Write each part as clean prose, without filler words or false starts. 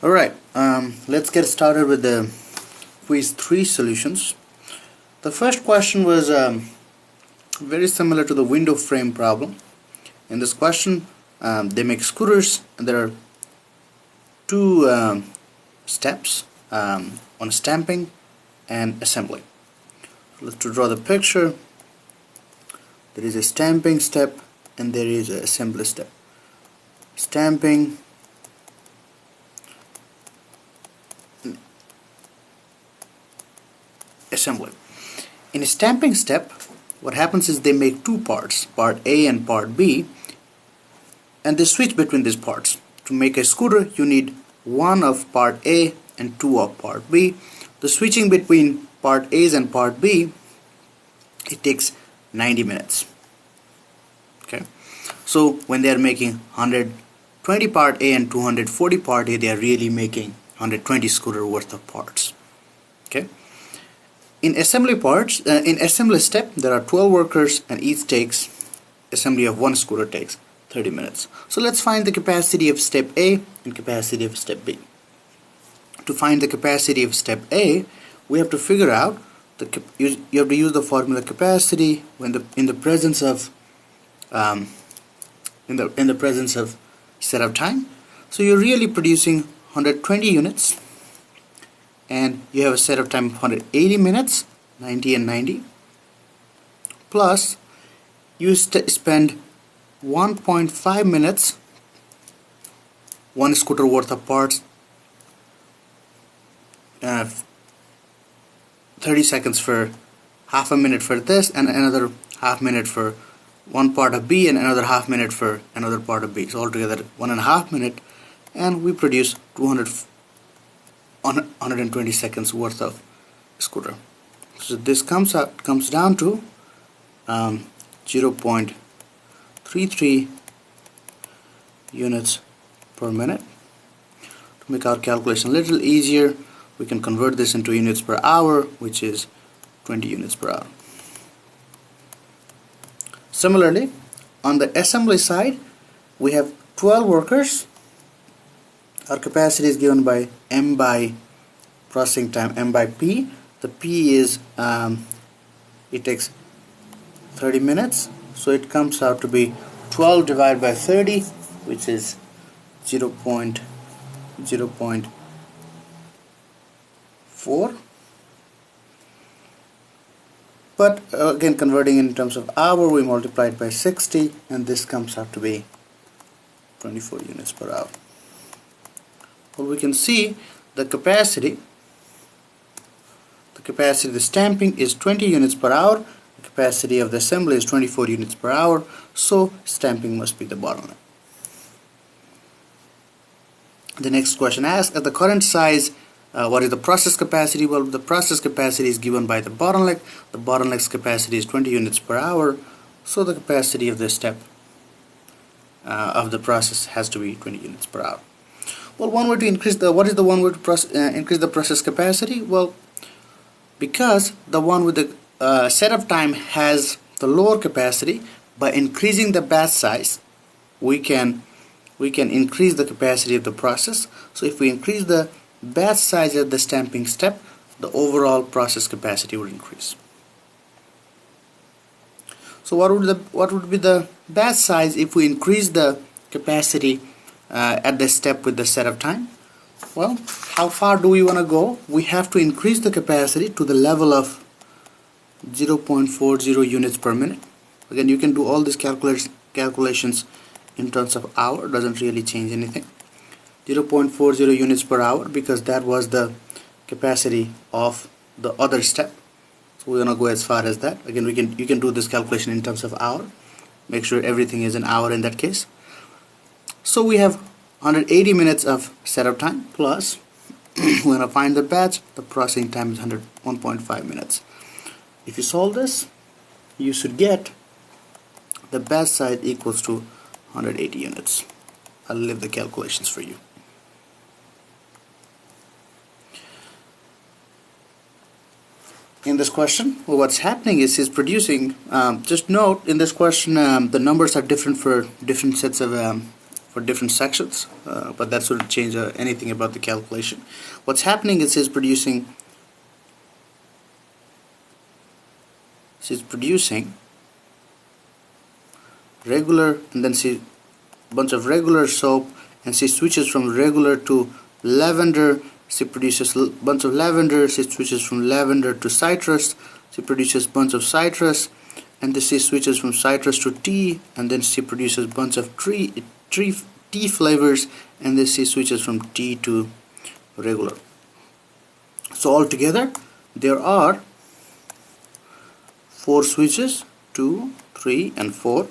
Alright, let's get started with the quiz 3 solutions. The first question was very similar to the window frame problem. In this question, they make scooters, and there are two steps on stamping and assembly. Let's draw the picture. There is a stamping step and there is an assembly step. Stamping, assembly. In a stamping step, what happens is they make two parts, part A and part B, and they switch between these parts. To make a scooter, you need one of part A and two of part B. The switching between part A's and part B, it takes 90 minutes. Okay, so when they are making 120 part A and 240 part A, they are really making 120 scooter worth of parts. Okay. In assembly parts, in assembly step, there are 12 workers, and each takes assembly of one scooter takes 30 minutes. So let's find the capacity of step A and capacity of step B. To find the capacity of step A, we have to figure out you have to use the formula capacity when in the presence of setup time. So you're really producing 120 units, and you have a setup time of 180 minutes, 90 and 90, plus you spend 1.5 minutes, one scooter worth of parts, 30 seconds for half a minute for this, and another half minute for one part of B, and another half minute for another part of B. So altogether 1.5 minutes, and we produce 120 seconds worth of scooter. So this comes down to 0.33 units per minute. To make our calculation a little easier, we can convert this into units per hour, which is 20 units per hour. Similarly, on the assembly side, we have 12 workers. Our capacity is given by M by processing time, M by P. The P is it takes 30 minutes, so it comes out to be 12 divided by 30, which is 0.4. But again, converting in terms of hour, we multiply it by 60, and this comes out to be 24 units per hour. Well, we can see the capacity of the stamping is 20 units per hour, the capacity of the assembly is 24 units per hour, so stamping must be the bottleneck. The next question asks, at the current size, what is the process capacity? Well, the process capacity is given by the bottleneck. The bottleneck's capacity is 20 units per hour, so the capacity of the step of the process has to be 20 units per hour. Well, one way to increase what is the one way to increase the process capacity? Well, because the one with the setup time has the lower capacity, by increasing the batch size, we can increase the capacity of the process. So if we increase the batch size at the stamping step, the overall process capacity would increase. So what would be the batch size if we increase the capacity at the step with the setup time? Well, how far do we want to go? We have to increase the capacity to the level of 0.40 units per minute. Again, you can do all these calculations in terms of hour, doesn't really change anything. 0.40 units per hour, because that was the capacity of the other step. So we're gonna go as far as that. Again, you can do this calculation in terms of hour. Make sure everything is an hour in that case. So we have 180 minutes of setup time, plus we're gonna find the batch. The processing time is 1.5 minutes. If you solve this, you should get the batch size equals to 180 units. I'll leave the calculations for you. In this question, well, what's happening is he's producing, just note in this question the numbers are different for different sets of for different sections, but that shouldn't change anything about the calculation. What's happening is she's producing regular, and then she bunch of regular soap, and she switches from regular to lavender. She produces bunch of lavender. She switches from lavender to citrus. She produces bunch of citrus, and then she switches from citrus to tea, and then she produces bunch of tea flavors, and then she switches from tea to regular. So altogether there are 4 switches, 2, 3 and 4.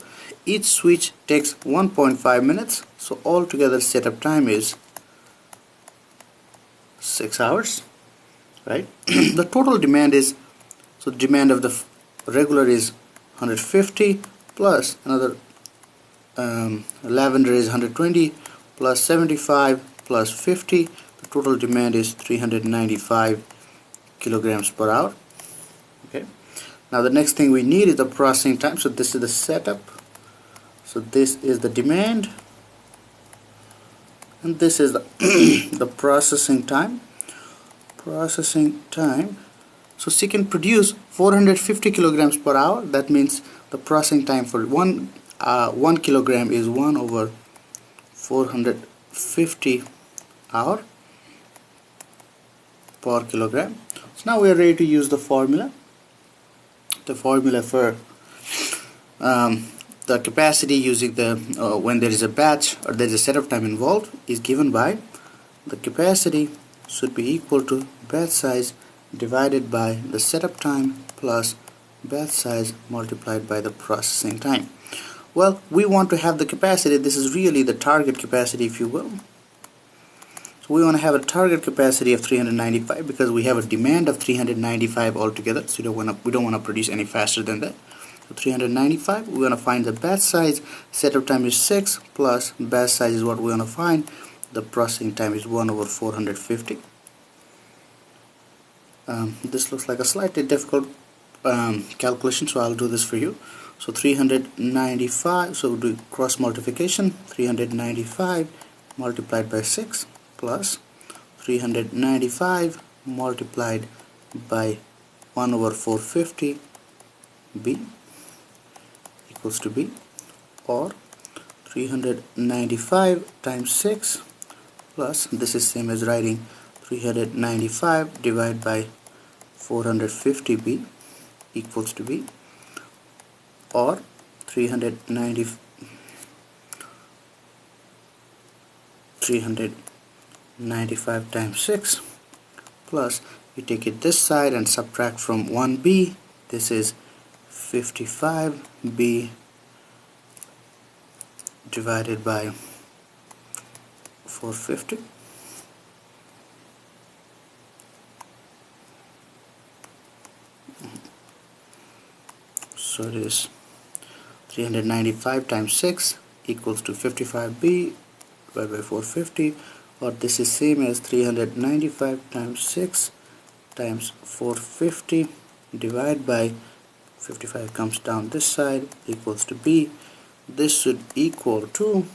Each switch takes 1.5 minutes, so altogether setup time is 6 hours, right? The total demand is, so demand of the regular is 150 plus another lavender is 120 plus 75 plus 50. The total demand is 395 kilograms per hour. Okay. Now the next thing we need is the processing time. So this is the setup. So this is the demand, and this is the the processing time. So she can produce 450 kilograms per hour. That means the processing time for 1 kilogram is 1 over 450 hour per kilogram. So now we are ready to use the formula. The formula for the capacity using the when there is a batch or there is a setup time involved is given by the capacity should be equal to batch size divided by the setup time plus batch size multiplied by the processing time. Well, we want to have the capacity. This is really the target capacity, if you will. So we want to have a target capacity of 395 because we have a demand of 395 altogether. So we don't want to produce any faster than that. 395, we're going to find the batch size. Setup time is 6 plus batch size is what we're going to find. The processing time is 1 over 450. This looks like a slightly difficult calculation, so I'll do this for you. So 395, so we'll do cross multiplication. 395 multiplied by 6 plus 395 multiplied by 1 over 450 b equals to b, or 395 times 6 plus, this is same as writing 395 divided by 450b equals to b, or 395 times 6 plus, you take it this side and subtract from 1b, this is 55b divided by 450. So it is 395 times 6 equals to 55b divided by 450, or this is same as 395 times 6 times 450 divided by 55 comes down this side equals to b. This should equal to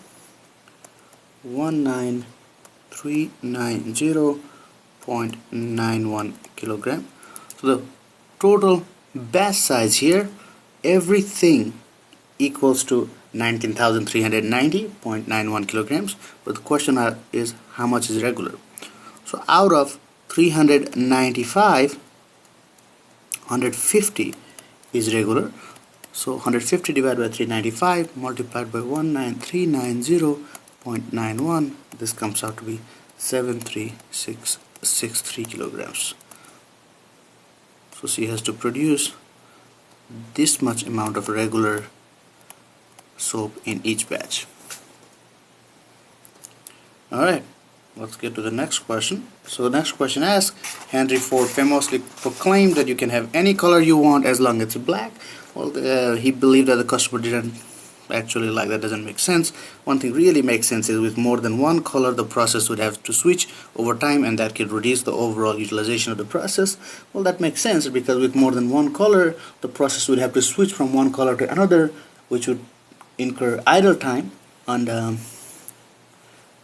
19390.91 kilogram. So the total batch size here, everything equals to 19,390.91 kilograms, but the question is how much is regular. So out of 395, 150 is regular. So 150 divided by 395 multiplied by 19390.91, this comes out to be 73663 kilograms. So she has to produce this much amount of regular soap in each batch. Alright, let's get to the next question. So the next question asks, Henry Ford famously proclaimed that you can have any color you want as long as it's black. Well, he believed that the customer didn't actually like that. Doesn't make sense. One thing really makes sense is with more than one color the process would have to switch over time, and that could reduce the overall utilization of the process. Well, that makes sense because with more than one color the process would have to switch from one color to another, which would incur idle time, and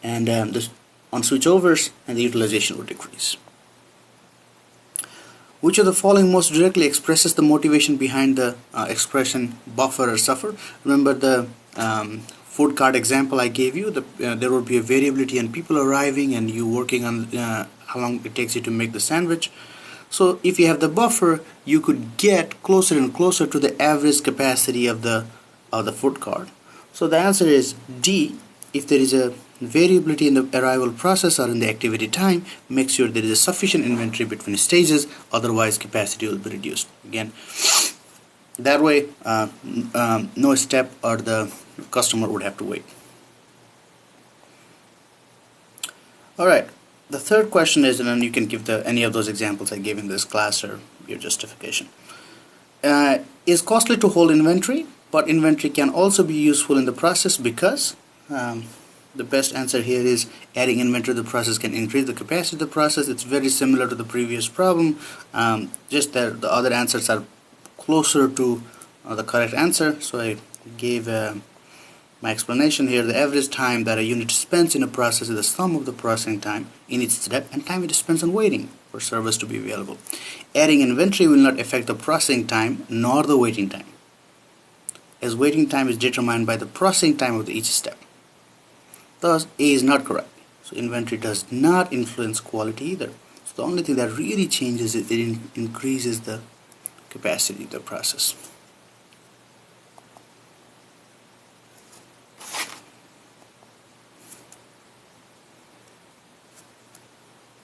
and on switchovers, and the utilization would decrease. Which of the following most directly expresses the motivation behind the expression buffer or suffer? Remember the food cart example I gave you. There would be a variability in people arriving and you working on how long it takes you to make the sandwich. So if you have the buffer, you could get closer and closer to the average capacity of the food cart. So the answer is D. If there is a variability in the arrival process or in the activity time, make sure there is a sufficient inventory between stages, otherwise capacity will be reduced. Again, that way no step or the customer would have to wait. Alright, the third question is, and then you can give any of those examples I gave in this class or your justification. Is costly to hold inventory, but inventory can also be useful in the process because the best answer here is adding inventory to the process can increase the capacity of the process. It's very similar to the previous problem, just that the other answers are closer to the correct answer. So I gave my explanation here. The average time that a unit spends in a process is the sum of the processing time in each step and time it spends on waiting for service to be available. Adding inventory will not affect the processing time nor the waiting time, as waiting time is determined by the processing time of each step. Thus, A is not correct. So inventory does not influence quality either. So the only thing that really changes is it increases the capacity of the process.